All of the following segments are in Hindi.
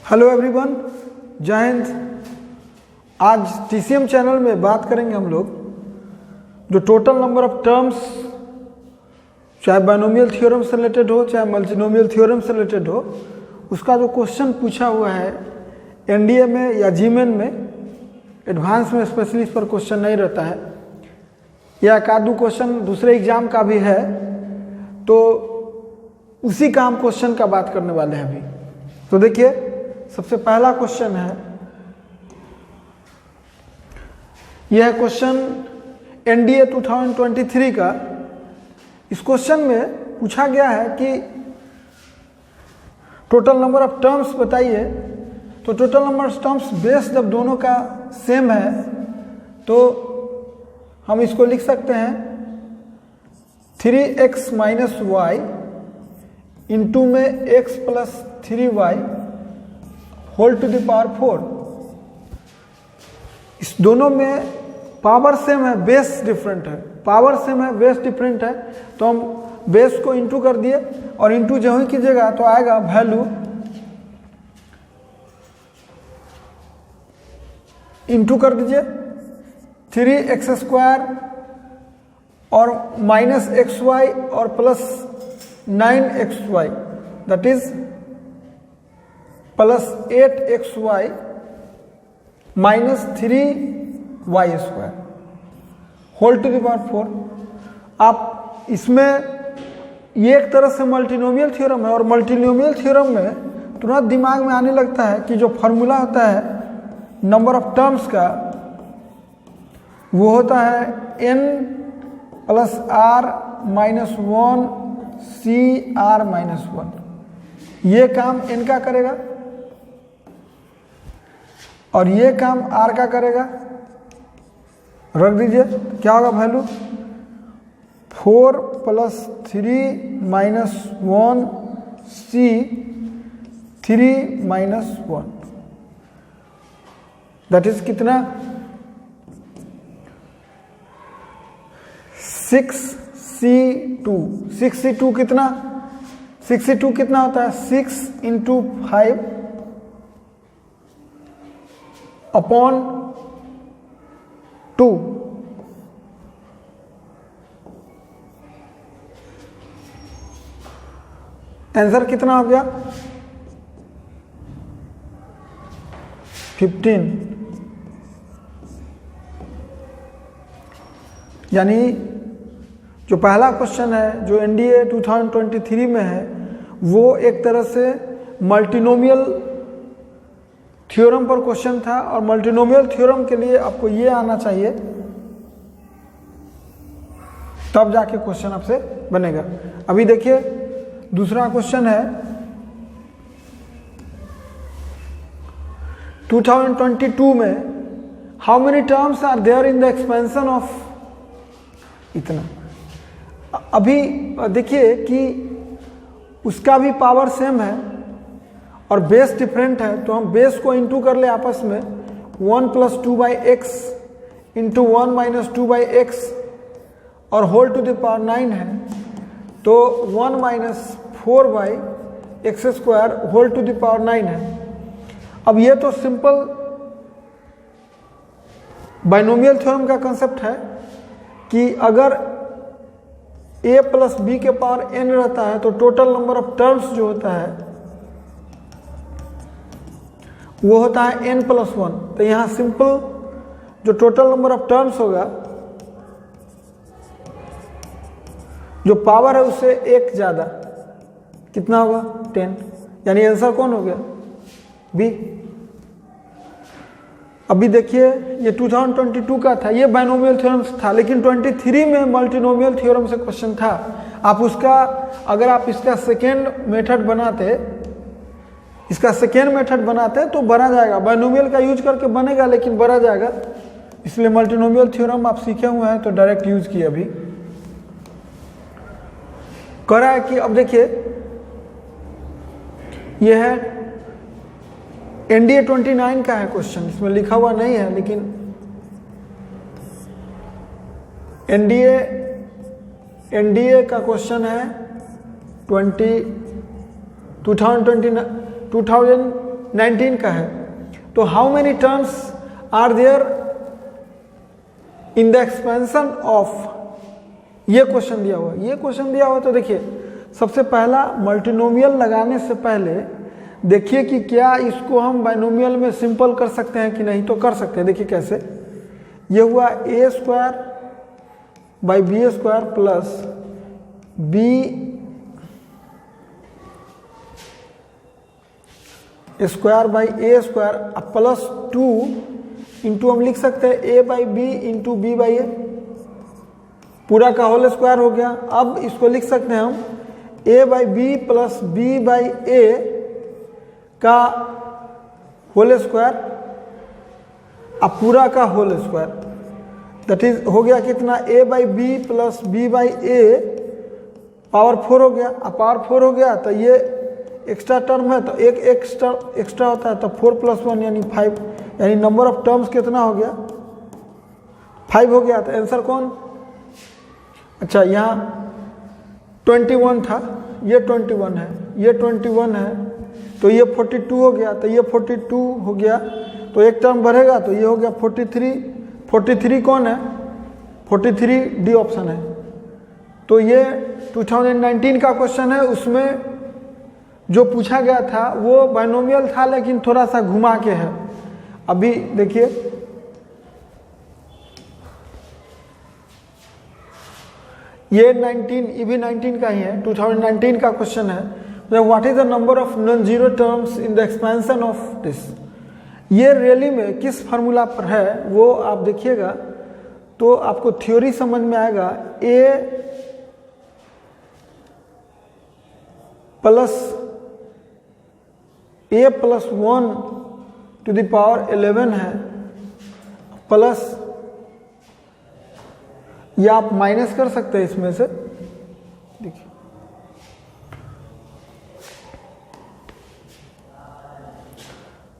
हेलो एवरीवन, जय हिंद। आज टीसीएम चैनल में बात करेंगे हम लोग जो टोटल नंबर ऑफ टर्म्स, चाहे बाइनोमियल थ्योरम से रिलेटेड हो चाहे मल्टीनोमियल थ्योरम से रिलेटेड हो, उसका जो क्वेश्चन पूछा हुआ है एनडीए में या जीमेन में, एडवांस में स्पेशली इस पर क्वेश्चन नहीं रहता है, या एक आधु क्वेश्चन दूसरे एग्जाम का भी है, तो उसी का हम क्वेश्चन का बात करने वाले हैं अभी। तो देखिए, सबसे पहला क्वेश्चन है, यह क्वेश्चन एनडीए 2023 का। इस क्वेश्चन में पूछा गया है कि टोटल नंबर ऑफ टर्म्स बताइए। तो total number of terms base जब दोनों का सेम है तो हम इसको लिख सकते हैं 3x माइनस वाई इंटू में x plus 3y whole to the power 4। इस दोनों में पावर सेम है, बेस डिफरेंट है। पावर सेम है, बेस डिफरेंट है, तो हम बेस को इंटू कर दिए और इंटू जो ही कीजिएगा तो आएगा वैल्यू इंटू कर दीजिए 3x स्क्वायर और माइनस xy और plus 9xy that is plus 8xy minus 3y square whole to the power 4। आप इसमें ये एक तरह से मल्टीनोमियल थ्योरम है, और मल्टीनोमियल थ्योरम में तुरंत दिमाग में आने लगता है कि जो फॉर्मूला होता है नंबर ऑफ टर्म्स का, वो होता है n plus r minus 1 C R minus 1। ये काम n का करेगा और ये काम r का करेगा। रख दीजिए, क्या होगा value 4 plus 3 minus 1 C 3 minus 1 that is कितना 6c2। 6c2 कितना 6c2 कितना होता है 6 इंटू 5 अपॉन 2। आंसर कितना हो गया 15। यानी जो पहला क्वेश्चन है जो एनडीए 2023 में है, वो एक तरह से मल्टीनोमियल थ्योरम पर क्वेश्चन था, और मल्टीनोमियल थ्योरम के लिए आपको ये आना चाहिए, तब जाके क्वेश्चन आपसे बनेगा। अभी देखिए दूसरा क्वेश्चन है 2022 में how many terms are there in the expansion of इतना। अभी देखिए कि उसका भी पावर सेम है और बेस डिफरेंट है, तो हम बेस को इंटू कर ले आपस में 1 plus 2 by x into 1 minus 2 by x और होल टू द पावर 9 है, तो 1 minus 4 by x square whole to the power 9 है। अब ये तो सिंपल बाइनोमियल थ्योरम का कंसेप्ट है कि अगर a प्लस बी के पावर n रहता है तो टोटल नंबर ऑफ टर्म्स जो होता है वो होता है n प्लस 1। तो यहाँ सिंपल जो टोटल नंबर ऑफ टर्म्स होगा, जो पावर है उससे एक ज़्यादा, कितना होगा 10। यानी आंसर कौन हो गया बी। अभी देखिए ये 2022 का था, ये बाइनोमियल थ्योरम था, लेकिन 23 में मल्टीनोमियल थ्योरम से क्वेश्चन था। आप उसका अगर आप इसका सेकेंड मेथड बनाते, इसका सेकेंड मेथड बनाते तो बना जाएगा। बाइनोमियल का यूज करके बनेगा लेकिन बना जाएगा, इसलिए मल्टीनोमियल थ्योरम आप सीखे हुए हैं तो डायरेक्ट यूज किए। अभी कह रहा है कि अब देखिए यह है एनडीए 29 का है क्वेश्चन, इसमें लिखा हुआ नहीं है, लेकिन एनडीए का क्वेश्चन है 2029 2019 का है। तो how many terms are there in the expansion of, ये क्वेश्चन दिया हुआ है। ये क्वेश्चन दिया हुआ तो देखिए सबसे पहला मल्टीनोमियल लगाने से पहले देखिए कि क्या इसको हम बाइनोमियल में सिंपल कर सकते हैं कि नहीं। तो कर सकते हैं, देखिए कैसे। ये हुआ A square by B square plus B square by A square plus 2 into हम लिख सकते हैं A by B into B by A, पूरा का होल स्क्वायर हो गया। अब इसको लिख सकते हैं हम A by B plus B by A का होल स्क्वायर, अब पूरा का होल स्क्वायर, दैट इज हो गया कितना, A by B plus B by A power 4 हो गया। अब पावर 4 हो गया तो ये एक्स्ट्रा टर्म है तो एक एक्स्ट्रा होता है तो 4 + 1 यानी 5, यानी नंबर ऑफ टर्म्स कितना हो गया, 5 हो गया। तो आंसर कौन, अच्छा यहाँ 21 था, ये 21 है, ये 21 है, तो ये 42 हो गया, तो ये 42 हो गया, तो एक टर्म बढ़ेगा तो ये हो गया 43। 43 कौन है, 43 डी ऑप्शन है। तो ये 2019 का क्वेश्चन है, उसमें जो पूछा गया था वो बाइनोमियल था लेकिन थोड़ा सा घुमा के है। अभी देखिए ये 19, ये भी 19 का ही है, 2019 का क्वेश्चन है। What is the number of non zero terms in the expansion of this. ये रियली में किस फार्मूला पर है वो आप देखिएगा तो आपको थ्योरी समझ में आएगा। ए प्लस 1 टू द पावर 11 है, प्लस या आप माइनस कर सकते हैं इसमें से, देखिए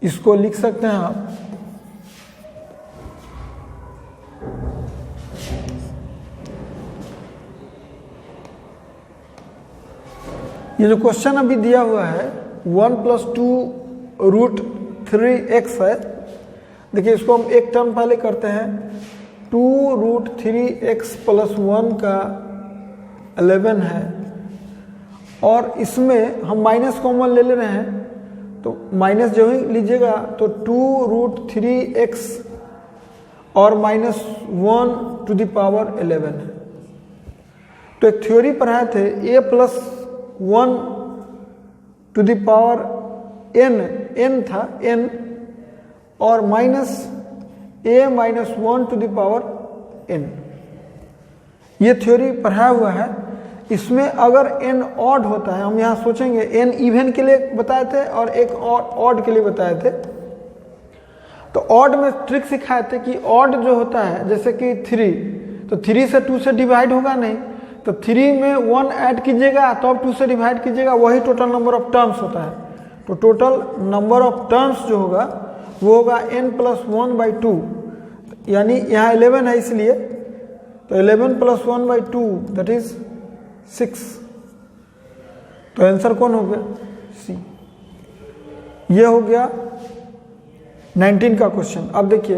इसको लिख सकते हैं आप ये जो क्वेश्चन अभी दिया हुआ है 1 + 2√3x है। देखिए इसको हम एक टर्म पहले करते हैं, 2√3x + 1 का 11 है, और इसमें हम माइनस कॉमन ले रहे हैं तो माइनस जो ही लीजिएगा तो 2√3x और -1 टू द पावर 11 है। तो एक थ्योरी पढ़ाए थे a + 1 to the power n था n, और -a - 1 to the power n, ये थ्योरी पढ़ाया हुआ है। इसमें अगर n ऑड होता है, हम यहाँ सोचेंगे n इवन के लिए बताए थे और एक ऑड के लिए बताए थे। तो ऑड में ट्रिक सिखाए थे कि ऑड जो होता है जैसे कि 3, तो 3 से 2 से डिवाइड होगा नहीं, तो 3 में 1 ऐड कीजिएगा तो अब 2 से डिवाइड कीजिएगा, वही टोटल नंबर ऑफ टर्म्स होता है। तो टोटल नंबर ऑफ टर्म्स जो होगा वो होगा n + 1/2, यानी यहाँ 11 है इसलिए, तो 11 + 1/2 दैट इज 6। तो आंसर कौन हो गया, सी। ये हो गया 19 का क्वेश्चन। अब देखिए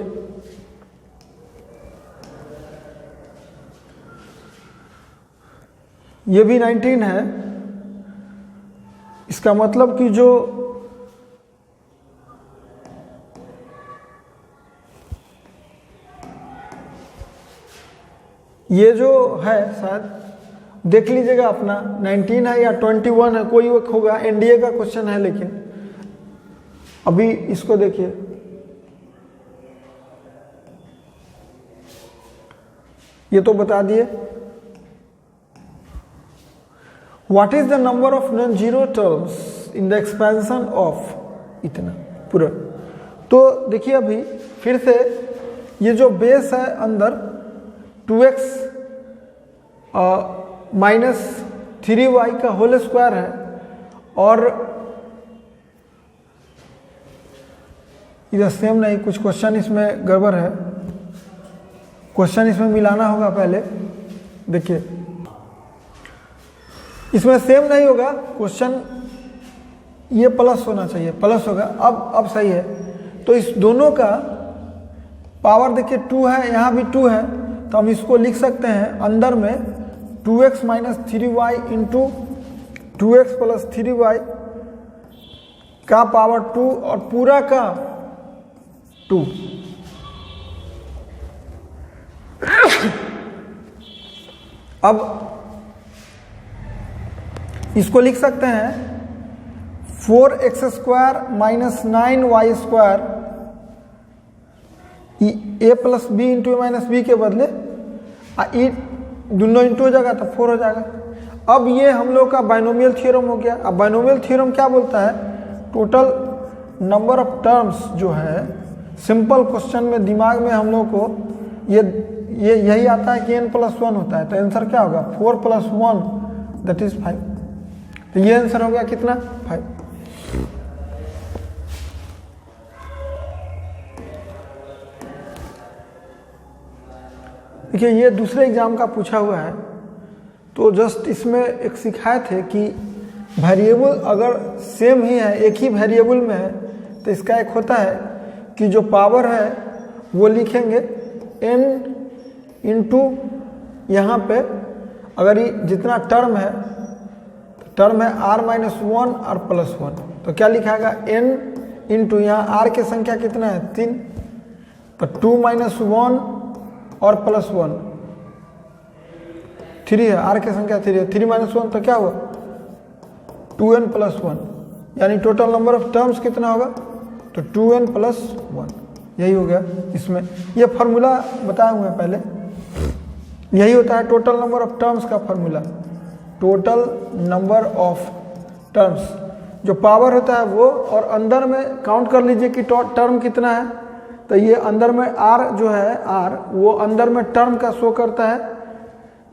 ये भी 19 है, इसका मतलब कि जो ये जो है शायद देख लीजिएगा अपना 19 है या 21 है, कोई एक होगा, एनडीए का क्वेश्चन है। लेकिन अभी इसको देखिए, ये तो बता दिए। What is the number of non zero terms in the expansion of, इतना पूरा। तो देखिए अभी फिर से ये जो बेस है अंदर 2x -3y का होल स्क्वायर है, और इधर सेम नहीं, कुछ क्वेश्चन इसमें गड़बड़ है, क्वेश्चन इसमें मिलाना होगा पहले। देखिए इसमें सेम नहीं होगा क्वेश्चन, ये प्लस होना चाहिए, प्लस होगा। अब सही है। तो इस दोनों का पावर देखिए 2 है, यहाँ भी 2 है, तो हम इसको लिख सकते हैं अंदर में 2x minus 3y into 2x plus 3y का पावर 2 और पूरा का 2। अब इसको लिख सकते हैं 4x square minus 9y square A plus B into A minus B के बदले ई दोनों इंटू हो जाएगा तो 4 हो जाएगा। अब ये हम लोग का बाइनोमियल थ्योरम हो गया। अब बाइनोमियल थ्योरम क्या बोलता है? टोटल नंबर ऑफ टर्म्स जो है, सिंपल क्वेश्चन में दिमाग में हम लोग को ये यही आता है कि n प्लस 1 होता है, तो आंसर क्या होगा? 4 प्लस 1 दैट इज 5। तो ये आंसर हो गया कितना? 5। देखिए ये दूसरे एग्जाम का पूछा हुआ है, तो जस्ट इसमें एक सिखाए थे कि वेरिएबल अगर सेम ही है, एक ही वेरिएबल में है, तो इसका एक होता है कि जो पावर है वो लिखेंगे n इंटू यहाँ पे अगर ये जितना टर्म है r माइनस 1 और प्लस 1, तो क्या लिखाएगा? n इंटू यहाँ r की संख्या कितना है? 3, तो 2 माइनस 1 और प्लस 1 3 है, r की संख्या 3 है, 3 माइनस 1 तो क्या हुआ? 2n प्लस 1, यानी टोटल नंबर ऑफ टर्म्स कितना होगा? तो 2n प्लस 1, यही हो गया। इसमें ये फार्मूला बताया हुआ है पहले, यही होता है टोटल नंबर ऑफ टर्म्स का formula. Total number of terms, जो पावर होता है वो, और अंदर में काउंट कर लीजिए कि टर्म कितना है। तो ये अंदर में r जो है, r वो अंदर में टर्म का शो करता है।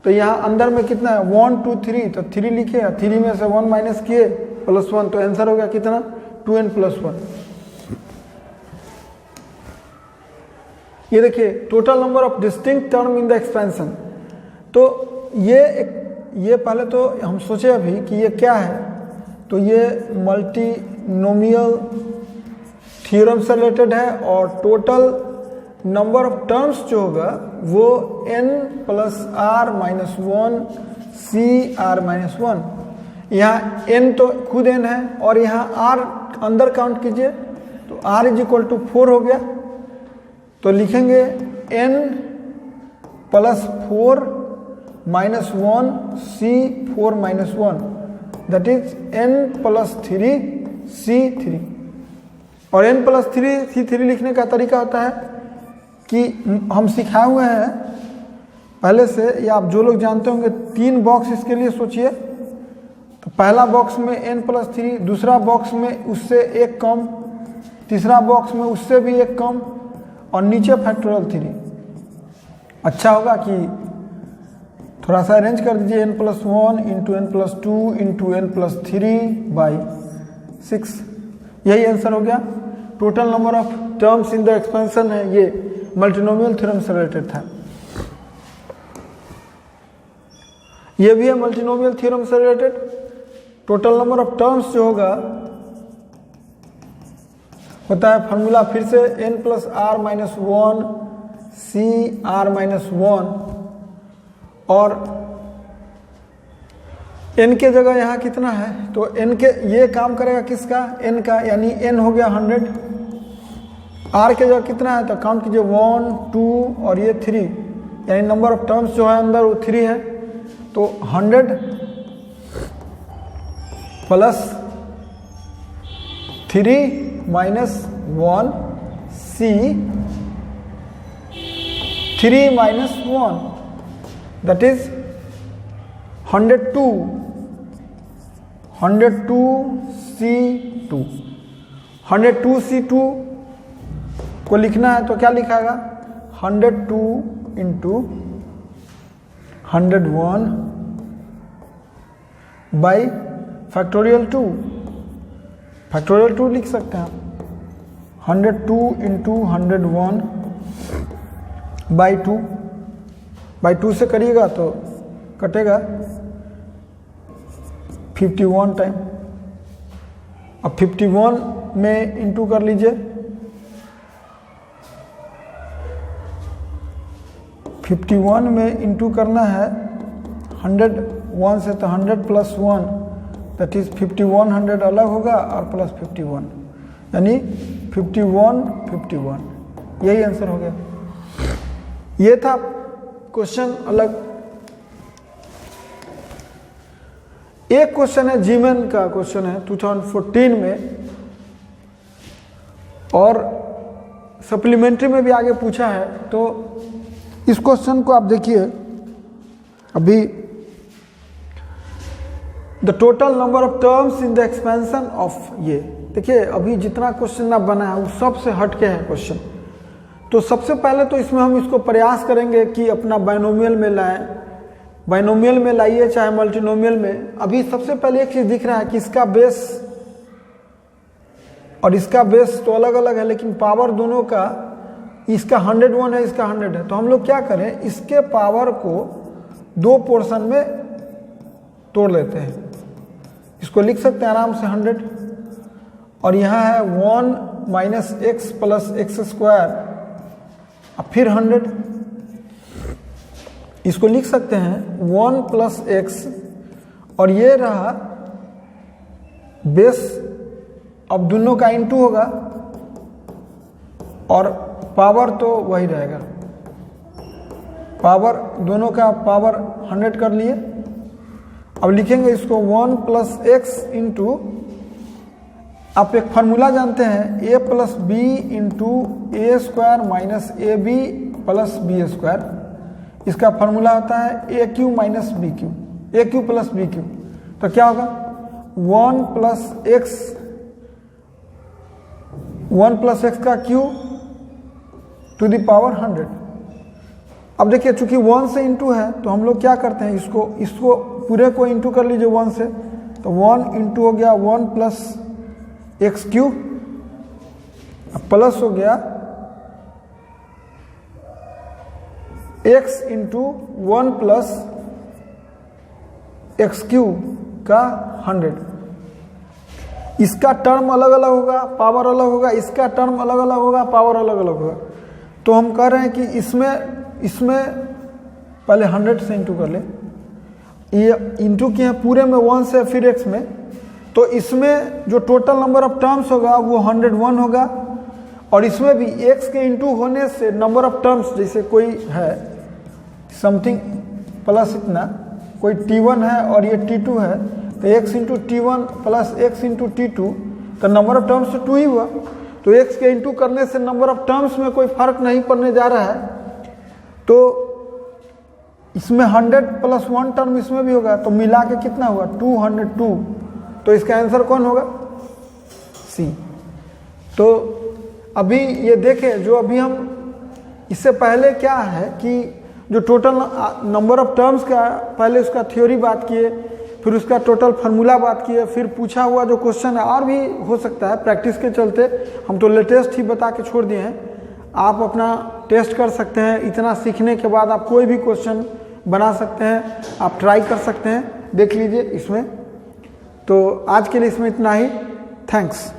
तो यहाँ अंदर में कितना है? 1 2 3, तो 3 लिखे, 3 में से 1 माइनस किए प्लस 1, तो आंसर हो गया कितना? 2n plus 1। ये देखिए total number of distinct term in the expansion. तो ये पहले तो हम सोचे अभी कि ये क्या है, तो ये मल्टीनोमियल थ्योरम से रिलेटेड है, और टोटल नंबर ऑफ टर्म्स जो होगा वो n plus r minus 1 c r minus 1। यहाँ n तो खुद n है, और यहाँ r अंदर काउंट कीजिए, तो r इज इक्वल टू 4 हो गया। तो लिखेंगे n plus 4 minus 1 c 4 minus 1 that is n plus 3 c 3। और n प्लस 3 c 3 लिखने का तरीका होता है कि हम सिखाए हुए हैं पहले से, या आप जो लोग जानते होंगे, 3 बॉक्स इसके लिए सोचिए। तो पहला बॉक्स में n प्लस 3, दूसरा बॉक्स में उससे एक कम, तीसरा बॉक्स में उससे भी एक कम, और नीचे फैक्टोरियल 3। अच्छा होगा कि थोड़ा सा अरेंज कर दीजिए, n plus 1 into n plus 2 into n plus 3 by 6। यही आंसर हो गया। Total number of terms in the expansion है, ये मल्टीनोमियल थ्योरम से रिलेटेड था। ये भी है मल्टीनोमियल थ्योरम से related. Total number of terms जो होता है फार्मूला फिर से n plus r minus 1 c r minus 1, और n के जगह यहाँ कितना है? तो n के ये काम करेगा किसका? n का, यानी n हो गया 100। r के जगह कितना है? तो काउंट कीजिए 1 2 और ये 3, यानी नंबर ऑफ टर्म्स जो है अंदर वो 3 है। तो 100 plus 3 minus 1 c 3 minus 1 that is 102 c2। 102 c2 को लिखना है तो क्या लिखाएगा? 102 इंटू 101 बाई फैक्टोरियल 2। फैक्टोरियल 2 लिख सकते हैं आप। 102 इंटू 101 बाई 2 से करिएगा तो कटेगा 51 टाइम, अब 51 में इंटू कर लीजिए, 51 में इंटू करना है 101 से, तो 100 प्लस 1 दैट इज 5100 अलग होगा और प्लस 51 यानी 51 यही आंसर हो गया। ये था क्वेश्चन अलग। एक क्वेश्चन है जीमेन का क्वेश्चन है 2014 में, और सप्लीमेंट्री में भी आगे पूछा है। तो इस क्वेश्चन को आप देखिए, अभी the total number of terms in the expansion of, ये देखिए अभी जितना क्वेश्चन आप बना है वो सबसे हटके है क्वेश्चन। तो सबसे पहले तो इसमें हम इसको प्रयास करेंगे कि अपना बाइनोमियल में लाएं, बाइनोमियल में लाइए चाहे मल्टीनोमियल में। अभी सबसे पहले एक चीज दिख रहा है कि इसका बेस और इसका बेस तो अलग अलग है, लेकिन पावर दोनों का, इसका 101 है, इसका 100 है। तो हम लोग क्या करें, इसके पावर को दो पोर्शन में तोड़ लेते हैं। इसको लिख सकते हैं आराम से 100, और यहाँ है 1 minus x plus x square, अब फिर 100। इसको लिख सकते हैं 1 प्लस एक्स, और ये रहा बेस, अब दोनों का इंटू होगा और पावर तो वही रहेगा, पावर दोनों का पावर 100 कर लिए। अब लिखेंगे इसको 1 प्लस एक्स इंटू, आप एक फार्मूला जानते हैं, A plus B into A square minus A B plus B square. इसका फार्मूला होता है A cube minus B cube, A cube plus B cube. तो क्या होगा 1 प्लस एक्स का क्यू टू द पावर 100। अब देखिए चूंकि 1 से इंटू है तो हम लोग क्या करते हैं, इसको पूरे को इंटू कर लीजिए 1 से, तो 1 इंटू हो गया 1 प्लस एक्स क्यू, प्लस हो गया x into 1 plus x Q का 100। इसका टर्म अलग अलग होगा, पावर अलग होगा, इसका टर्म अलग अलग होगा, पावर अलग अलग होगा। तो हम कह रहे हैं कि इसमें पहले 100 से इंटू कर ले, ये इंटू किए हैं पूरे में 1 से फिर x में, तो इसमें जो टोटल नंबर ऑफ टर्म्स होगा वो 101 होगा। और इसमें भी x के इंटू होने से नंबर ऑफ टर्म्स, जैसे कोई है समथिंग प्लस इतना, कोई t1 है और ये t2 है, तो x into t1 plus x into t2, तो नंबर ऑफ टर्म्स तो 2 ही हुआ। तो x के इंटू करने से नंबर ऑफ टर्म्स में कोई फर्क नहीं पड़ने जा रहा है। तो इसमें 100 प्लस 1 टर्म इसमें भी होगा, तो मिला के कितना हुआ 202। तो इसका आंसर कौन होगा, सी। तो अभी ये देखें, जो अभी हम इससे पहले क्या है कि जो टोटल नंबर ऑफ टर्म्स का पहले उसका थ्योरी बात किए, फिर उसका टोटल फार्मूला बात किए, फिर पूछा हुआ जो क्वेश्चन है, और भी हो सकता है प्रैक्टिस के चलते हम तो लेटेस्ट ही बता के छोड़ दिए हैं। आप अपना टेस्ट कर सकते हैं, इतना सीखने के बाद आप कोई भी क्वेश्चन बना सकते हैं, आप ट्राई कर सकते हैं, देख लीजिए इसमें। तो आज के लिए इसमें इतना ही, थैंक्स।